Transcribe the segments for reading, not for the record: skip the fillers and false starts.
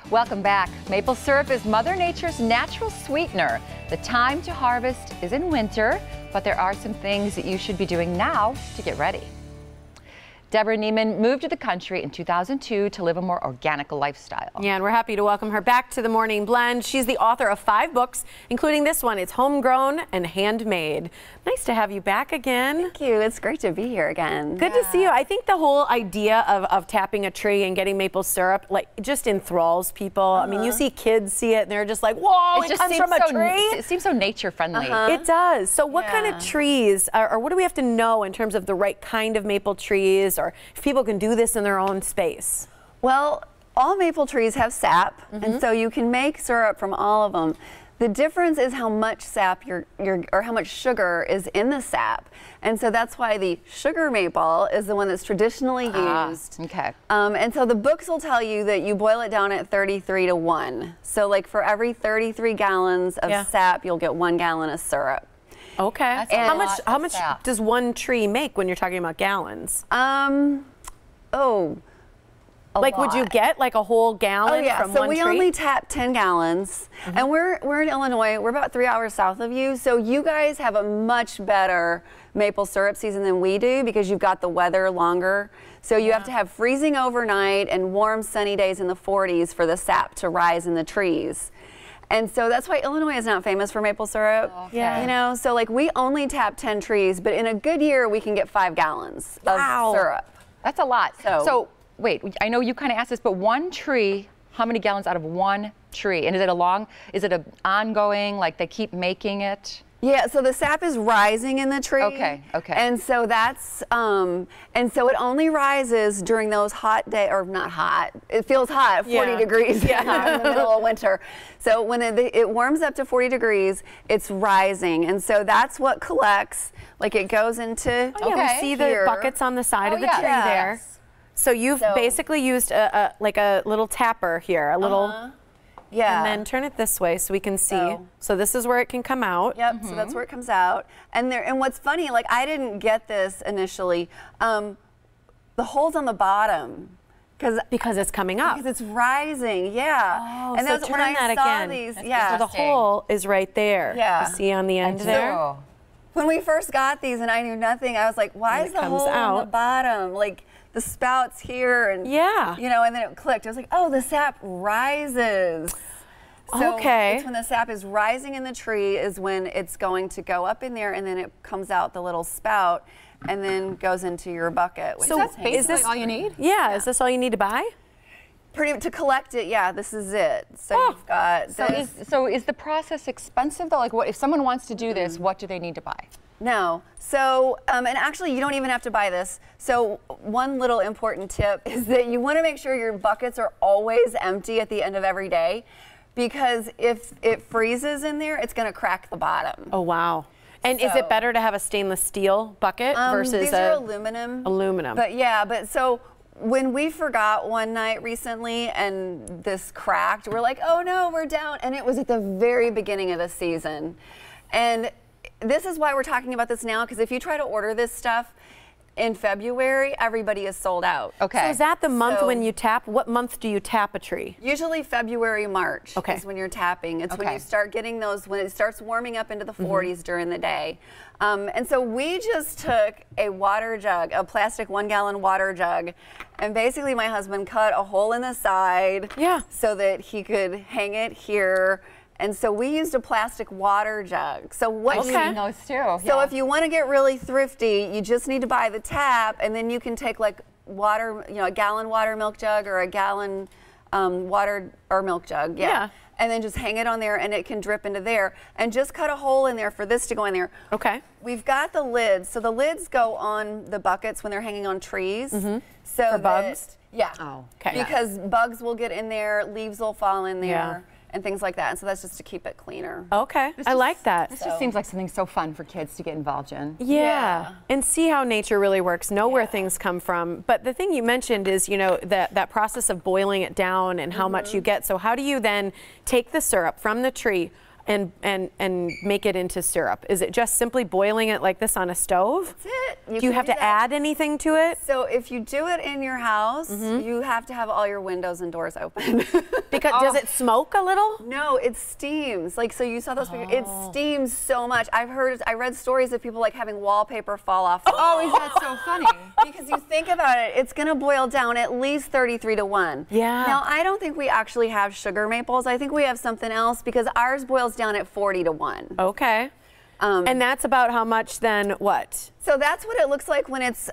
Welcome back. Maple syrup is Mother Nature's natural sweetener. The time to harvest is in winter, but there are some things that you should be doing now to get ready. Deborah Neimann moved to the country in 2002 to live a more organic lifestyle. Yeah, and we're happy to welcome her back to the Morning Blend. She's the author of 5 books, including this one. It's Homegrown and Handmade. Nice to have you back again. Thank you. It's great to be here again. Good to see you. I think the whole idea of tapping a tree and getting maple syrup, like, just enthralls people. I mean, you see kids see it and they're just like, whoa, it comes from a tree. It seems so nature friendly. It does. So what kind of trees, or what do we have to know in terms of the right kind of maple trees, or if people can do this in their own space? Well, all maple trees have sap, and so you can make syrup from all of them. The difference is how much sap or how much sugar is in the sap. And so that's why the sugar maple is the one that's traditionally used. Okay. And so the books will tell you that you boil it down at 33:1. So like for every 33 gallons of sap, you'll get 1 gallon of syrup. Okay. And how much does one tree make when you're talking about gallons? Like, would you get like a whole gallon from one tree? So we only tap 10 gallons, and we're in Illinois. We're about 3 hours south of you, so you guys have a much better maple syrup season than we do because you've got the weather longer. So you have to have freezing overnight and warm sunny days in the 40s for the sap to rise in the trees. And so that's why Illinois is not famous for maple syrup. You know, so like we only tap 10 trees, but in a good year we can get 5 gallons of syrup. That's a lot. So wait, I know you kind of asked this, but one tree, how many gallons out of one tree? And is it an ongoing, like they keep making it? Yeah, so the sap is rising in the tree. Okay. And so that's, and so it only rises during those hot days, or not hot, it feels hot, 40 degrees in the middle of winter. So when it warms up to 40 degrees, it's rising. And so that's what collects, like it goes into we see the buckets on the side of the tree there. So you've basically used like a little tapper here, a little... And then turn it this way so we can see. So this is where it can come out. Yep, so that's where it comes out. And what's funny, like I didn't get this initially, the hole's on the bottom. Because it's coming up. Because it's rising, Oh, and so turn that again. So the hole is right there. You see on the end there? When we first got these and I knew nothing, I was like, why is the hole on the bottom? Like, the spout's here, and you know, and then it clicked. I was like, oh, the sap rises. So it's when the sap is rising in the tree is when it's going to go up in there, and then it comes out the little spout and then goes into your bucket. So that's basically all you need? Yeah, is this all you need to buy? To collect it, this is it. So you've got So is the process expensive though? Like, what if someone wants to do this, what do they need to buy? No. So, and actually you don't even have to buy this. So one little important tip is that you want to make sure your buckets are always empty at the end of every day, because if it freezes in there, it's going to crack the bottom. Oh, wow. And is it better to have a stainless steel bucket versus these are aluminum. Aluminum. But so when we forgot one night recently and this cracked, we're like, oh no, we're down. And it was at the very beginning of the season. And this is why we're talking about this now, because if you try to order this stuff in February, everybody is sold out. So is that the month when you tap? What month do you tap a tree? Usually February, March is when you're tapping. It's when you start getting those, when it starts warming up into the 40s during the day. And so we just took a water jug, a plastic 1 gallon water jug, and basically my husband cut a hole in the side so that he could hang it here. And so we used a plastic water jug. So what those too. So if you want to get really thrifty, you just need to buy the tap, and then you can take like water, you know, a gallon water milk jug or a gallon water or milk jug. And then just hang it on there, and it can drip into there. And just cut a hole in there for this to go in there. We've got the lids. So the lids go on the buckets when they're hanging on trees. So for bugs? Because bugs will get in there, leaves will fall in there. And things like that. And so that's just to keep it cleaner. I like that. This just seems like something so fun for kids to get involved in. And see how nature really works, know where things come from. But the thing you mentioned is, you know, that process of boiling it down and how much you get. So how do you then take the syrup from the tree, and make it into syrup? Is it just simply boiling it like this on a stove? That's it. Do you have to add anything to it? So if you do it in your house, you have to have all your windows and doors open. Because does it smoke a little? No, it steams. Like, so you saw those pictures. It steams so much. I read stories of people like having wallpaper fall off. Oh, is that so funny? Because you think about it, it's going to boil down at least 33 to 1. Yeah. Now, I don't think we actually have sugar maples. I think we have something else because ours boils down at 40 to 1. Okay. And that's about how much then what? So that's what it looks like when it's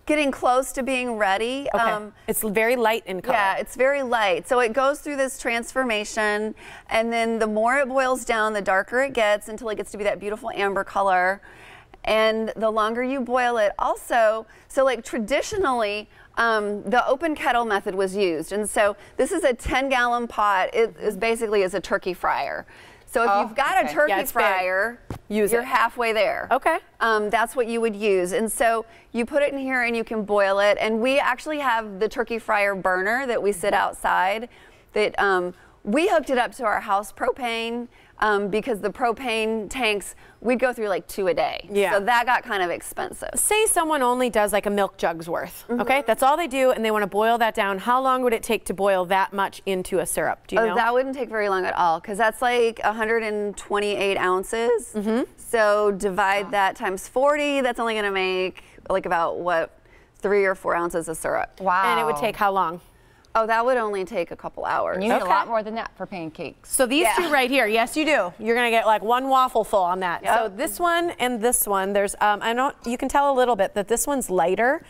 getting close to being ready. Okay. It's very light in color. Yeah, it's very light. So it goes through this transformation, and then the more it boils down, the darker it gets until it gets to be that beautiful amber color. And the longer you boil it also, so like traditionally, the open kettle method was used. And so this is a 10-gallon pot. It is basically a turkey fryer. So if you've got a turkey fryer, you're halfway there. Okay. That's what you would use. And so you put it in here and you can boil it. And we actually have the turkey fryer burner that we sit outside that we hooked it up to our house propane because the propane tanks, we'd go through like 2 a day. Yeah. So that got kind of expensive. Say someone only does like a milk jug's worth, okay? That's all they do, and they want to boil that down. How long would it take to boil that much into a syrup? Do you know? That wouldn't take very long at all because that's like 128 ounces. So divide that times 40, that's only going to make like about, what, 3 or 4 ounces of syrup. Wow. And it would take how long? Oh, that would only take a couple hours. And you need a lot more than that for pancakes. So these two right here, yes you do. You're gonna get like one waffle full on that. Yep. So this one and this one, there's, I know you can tell a little bit that this one's lighter.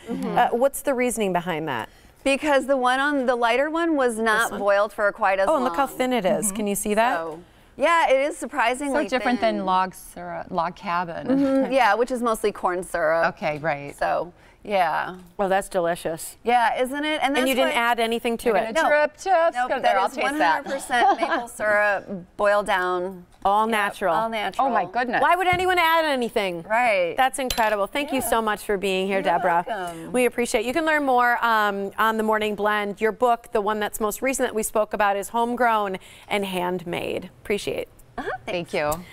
What's the reasoning behind that? Because the one on the lighter one was not boiled for quite as long. Oh, and look how thin it is. Can you see that? So, yeah, it is surprisingly so different thin. than log syrup, log cabin. Yeah, which is mostly corn syrup. Okay, right. So, yeah. Well, that's delicious. Yeah, isn't it? And you didn't add anything to it? No. Nope, that is 100% maple syrup, boiled down. All natural. All natural. Oh my goodness. Why would anyone add anything? Right. That's incredible. Thank you so much for being here, Deborah. Welcome. We appreciate it. You can learn more on The Morning Blend. Your book, the one that's most recent that we spoke about, is Homegrown and Handmade. Appreciate it. Thank you.